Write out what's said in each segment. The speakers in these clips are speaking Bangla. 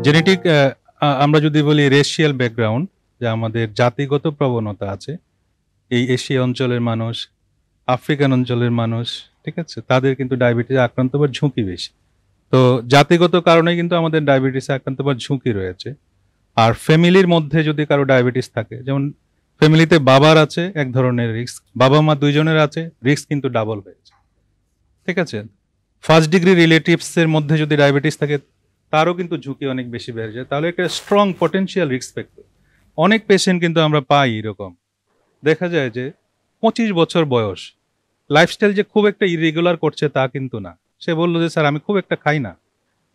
জেনেটিক আমরা যদি বলি রেশিয়াল ব্যাকগ্রাউন্ড, যে আমাদের জাতিগত প্রবণতা আছে, এই এশিয়া অঞ্চলের মানুষ, আফ্রিকান অঞ্চলের মানুষ, ঠিক আছে, তাদের কিন্তু ডায়াবেটিস আক্রান্ত হওয়ার ঝুঁকি বেশি। তো জাতিগত কারণে কিন্তু আমাদের ডায়াবেটিসে আক্রান্ত হওয়ার ঝুঁকি রয়েছে। আর ফ্যামিলির মধ্যে যদি কারো ডায়াবেটিস থাকে, যেমন ফ্যামিলিতে বাবার আছে এক ধরনের রিস্ক, বাবা মা দুইজনের আছে, রিস্ক কিন্তু ডাবল হয়েছে, ঠিক আছে। ফার্স্ট ডিগ্রি রিলেটিভস এর মধ্যে যদি ডায়াবেটিস থাকে, তারও কিন্তু ঝুঁকি অনেক বেশি বেড়ে যায়। তাহলে একটা স্ট্রং পটেনশিয়াল রিস্ক ফ্যাক্টর। অনেক পেশেন্ট কিন্তু আমরা পাই এরকম, দেখা যায় যে 25 বছর বয়স, লাইফস্টাইল যে খুব একটা ইরেগুলার করছে তা কিন্তু না। সে বললো যে স্যার আমি খুব একটা খাই না,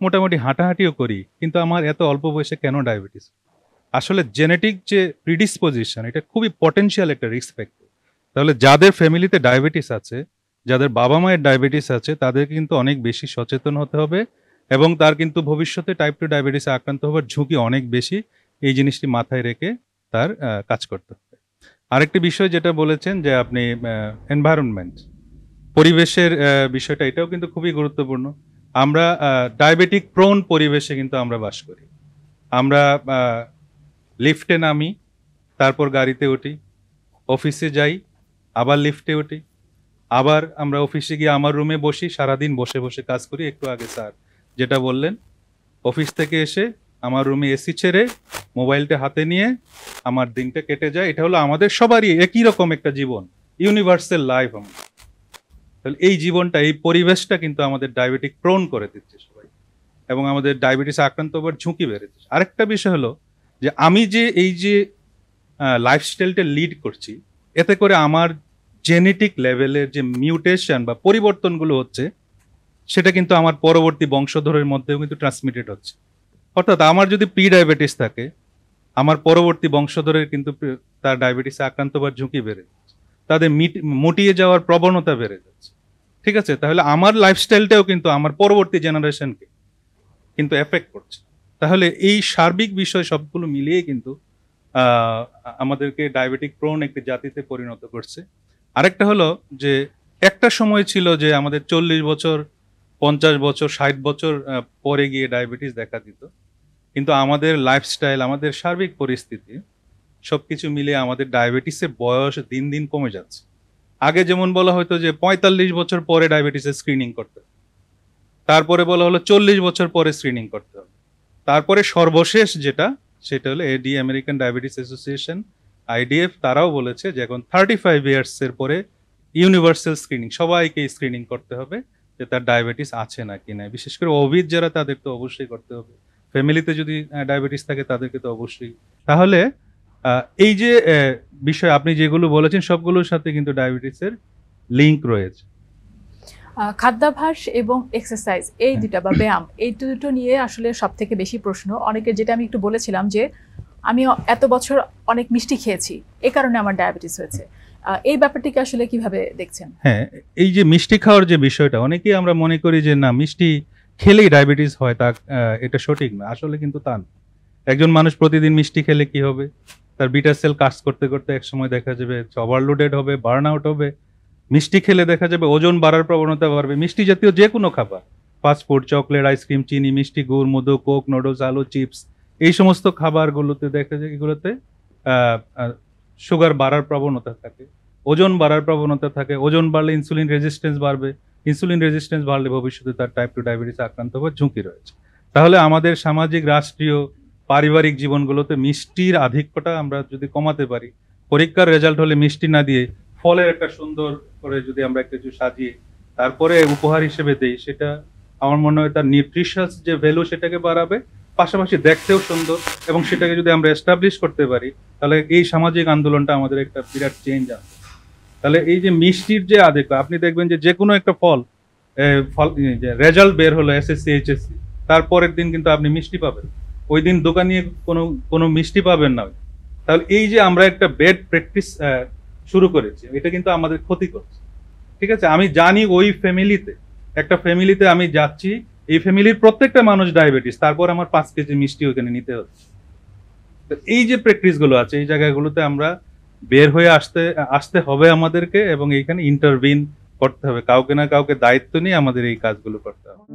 মোটামুটি হাঁটাহাঁটিও করি, কিন্তু আমার এত অল্প বয়সে কেন ডায়াবেটিস? আসলে জেনেটিক যে প্রিডিসপোজিশন, এটা খুবই পটেনশিয়াল একটা রিস্ক ফ্যাক্টর। তাহলে যাদের ফ্যামিলিতে ডায়াবেটিস আছে, যাদের বাবা মায়ের ডায়াবেটিস আছে, তাদের কিন্তু অনেক বেশি সচেতন হতে হবে, এবং তার কিন্তু ভবিষ্যতে টাইপ 2 ডায়াবেটিসে আক্রান্ত হওয়ার ঝুঁকি অনেক বেশি। এই জিনিসটি মাথায় রেখে তার কাজ করতে হবে। আরেকটি বিষয় যেটা বলেছেন যে আপনি এনভায়রনমেন্ট, পরিবেশের বিষয়টা, এটাও কিন্তু খুবই গুরুত্বপূর্ণ। আমরা ডায়াবেটিক প্রোন পরিবেশে কিন্তু আমরা বাস করি। আমরা লিফটে নামি, তারপর গাড়িতে উঠি, অফিসে যাই, আবার লিফটে উঠি, আবার আমরা অফিসে গিয়ে আমার রুমে বসি, সারাদিন বসে বসে কাজ করি। একটু আগে স্যার যেটা বললেন, অফিস থেকে এসে আমার রুমে এসি ছেড়ে মোবাইলটা হাতে নিয়ে আমার দিনটা কেটে যায়। এটা হলো আমাদের সবারই একই রকম একটা জীবন, ইউনিভার্সাল লাইফ। তাহলে এই জীবনটা, এই পরিবেশটা কিন্তু আমাদের ডায়াবেটিক প্রোন করে দিচ্ছে সবাই, এবং আমাদের ডায়াবেটিস আক্রান্ত হওয়ার ঝুঁকি বেড়ে দিচ্ছে। আরেকটা বিষয় হলো যে আমি যে এই যে লাইফস্টাইলটা লিড করছি, এতে করে আমার জেনেটিক লেভেলের যে মিউটেশন বা পরিবর্তনগুলো হচ্ছে, সেটা কিন্তু আমার পরবর্তী বংশধরের মধ্যেও কিন্তু ট্রান্সমিটেড হচ্ছে। অর্থাৎ আমার যদি প্রি ডায়াবেটিস থাকে, আমার পরবর্তী বংশধরের কিন্তু তার ডায়াবেটিসে আক্রান্ত হওয়ার ঝুঁকি বেড়ে যাচ্ছে, তাদের মুটিয়ে যাওয়ার প্রবণতা বেড়ে যাচ্ছে, ঠিক আছে। তাহলে আমার লাইফস্টাইলটাও কিন্তু আমার পরবর্তী জেনারেশনকে কিন্তু এফেক্ট করছে। তাহলে এই সার্বিক বিষয় সবগুলো মিলিয়ে কিন্তু আমাদেরকে ডায়াবেটিক প্রোন একটি জাতিতে পরিণত করছে। আরেকটা হলো যে একটা সময় ছিল যে আমাদের 40 বছর, 50 বছর, 60 বছর পরে গিয়ে ডায়াবেটিস দেখা দিত, কিন্তু আমাদের লাইফস্টাইল, আমাদের সার্বিক পরিস্থিতি সবকিছু মিলিয়ে আমাদের ডায়াবেটিসের বয়স দিন দিন কমে যাচ্ছে। আগে যেমন বলা হতো যে 45 বছর পরে ডায়াবেটিসের স্ক্রিনিং করতে হবে, তারপরে বলা হলো 40 বছর পরে স্ক্রিনিং করতে হবে, তারপরে সর্বশেষ যেটা, সেটা হলো এডি, আমেরিকান ডায়াবেটিস অ্যাসোসিয়েশন, আইডিএফ, তারাও বলেছে যে এখন 35 ইয়ার্স এর পরে ইউনিভার্সাল স্ক্রিনিং, সবাইকে স্ক্রিনিং করতে হবে যে তার ডায়াবেটিস আছে নাকি না। বিশেষ করে অভিদ যারা, তাদের তো অবশ্যই করতে হবে। ফ্যামিলিতে যদি ডায়াবেটিস থাকে তাদেরকে তো অবশ্যই। তাহলে এই যে বিষয় আপনি যেগুলো বলেছেন, সবগুলোর সাথে কিন্তু ডায়াবেটিসের লিঙ্ক রয়েছে। খাদ্যাভ্যাস এবং এক্সারসাইজ, এই দুটা বা ব্যায়াম, এই দুটো নিয়ে আসলে সব থেকে বেশি প্রশ্ন অনেকের। যেটা আমি একটু বলেছিলাম যে আমি এত বছর অনেক মিষ্টি খেয়েছি, এই কারণে আমার ডায়াবেটিস হয়েছে। এই ব্যাপারটিকে আসলে কিভাবে দেখছেন? হ্যাঁ, এই যে মিষ্টি খাওয়ার যে বিষয়টা, অনেকেই আমরা মনে করি যে না, মিষ্টি খেলেই ডায়াবেটিস হয়, তা এটা সঠিক না। আসলে কিন্তু তা না। একজন মানুষ প্রতিদিন মিষ্টি খেলে কি হবে? তার বিটা সেল কাজ করতে করতে এক সময় দেখা যাবে ওভারলোডেড হবে, বার্ন আউট হবে। মিষ্টি খেলে দেখা যাবে ওজন বাড়ার প্রবণতা বাড়বে। মিষ্টি জাতীয় যে কোনো খাবার, ফাস্টফুড, চকলেট, আইসক্রিম, চিনি, মিষ্টি, গুড়, মধু, কোক, নুডলস, আলু, চিপস, এই সমস্ত খাবারগুলোতে দেখা যায় এগুলোতে সুগার বাড়ার প্রবণতা থাকে, ওজন বাড়ার প্রবণতা থাকে। ওজন বাড়লে ইনসুলিন রেজিস্ট্যান্স বাড়বে, ইনসুলিন রেজিস্ট্যান্স বাড়লে ভবিষ্যতে তার টাইপ 2 ডায়াবেটিস আক্রান্ত হওয়ার ঝুঁকি রয়েছে। তাহলে আমাদের সামাজিক, রাষ্ট্রীয়, পারিবারিক জীবনগুলোতে মিষ্টির আধিক্যটা আমরা যদি কমাতে পারি, পরীক্ষার রেজাল্ট হলে মিষ্টি না দিয়ে ফলের একটা সুন্দর করে যদি আমরা কিছু সাজিয়ে তারপরে উপহার হিসেবে দেই, সেটা আমার মনে হয় তার নিউট্রিশাস যে ভ্যালু সেটাকে বাড়াবে, পাশাপাশি দেখতেও সুন্দর, এবং সেটাকে যদি আমরা এস্টাবলিশ করতে পারি, তাহলে এই সামাজিক আন্দোলনটা আমাদের একটা বিরাট চেঞ্জ আনবে। তাহলে এই যে মিষ্টির যে আধিক্য, আপনি দেখবেন যে কোনো একটা ফল রেজাল্ট বের হলো এসএসসি, এইচএসসি, তারপরের দিন কিন্তু আপনি মিষ্টি পাবেন, ওই দিন দোকানে কোনো মিষ্টি পাবেন না। তাহলে এই যে আমরা একটা ব্যাড প্র্যাকটিস শুরু করেছি, এটা কিন্তু আমাদের ক্ষতি করছে, ঠিক আছে। আমি জানি ওই ফ্যামিলিতে, একটা ফ্যামিলিতে আমি যাচ্ছি, এই ফ্যামিলির প্রত্যেকটা মানুষ ডায়াবেটিস, তারপর আমার 5 কেজি মিষ্টি ওখানে নিতে হচ্ছে। এই যে প্র্যাকটিস গুলো আছে, এই জায়গাগুলোতে আমরা বের হয়ে আসতে হবে আমাদেরকে, এবং এইখানে ইন্টারভিন করতে হবে। কাউকে না কাউকে দায়িত্ব নিয়ে আমাদের এই কাজগুলো করতে হবে।